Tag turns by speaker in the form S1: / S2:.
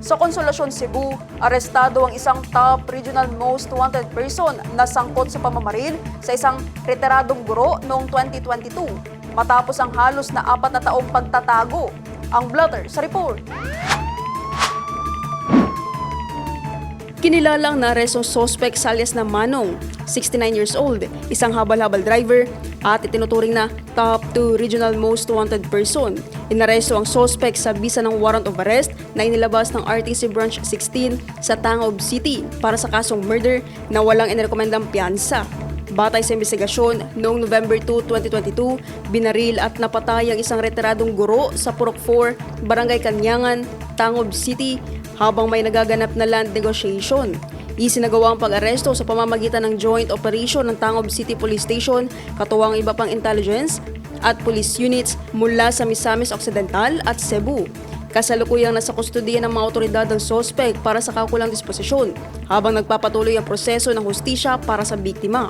S1: Sa Consolacion, Cebu, arestado ang isang top regional most wanted person na sangkot sa pamamaril sa isang retiradong guro noong 2022 matapos ang halos na 4 na taong pagtatago. Ang blotter sa report. Kinilala ang naarestong suspect sa alias na Manong, 69 years old, isang habal-habal driver at itinuturing na top 2 regional most wanted person. Inaresto ang suspect sa bisa ng warrant of arrest na inilabas ng RTC Branch 16 sa Tangub City para sa kasong murder na walang inirekomendang piyansa. Batay sa investigasyon, noong November 2, 2022, binaril at napatay ang isang retiradong guro sa Purok 4, Barangay Kanyangan, Tangub City, habang may nagaganap na land negotiation. Isinagawa ang pag-aresto sa pamamagitan ng joint operation ng Tangub City Police Station, katuwang iba pang intelligence at police units mula sa Misamis Occidental at Cebu. Kasalukuyang nasa kustodiya ng mga otoridad ng sospek para sa kaukulang disposisyon habang nagpapatuloy ang proseso ng hustisya para sa biktima.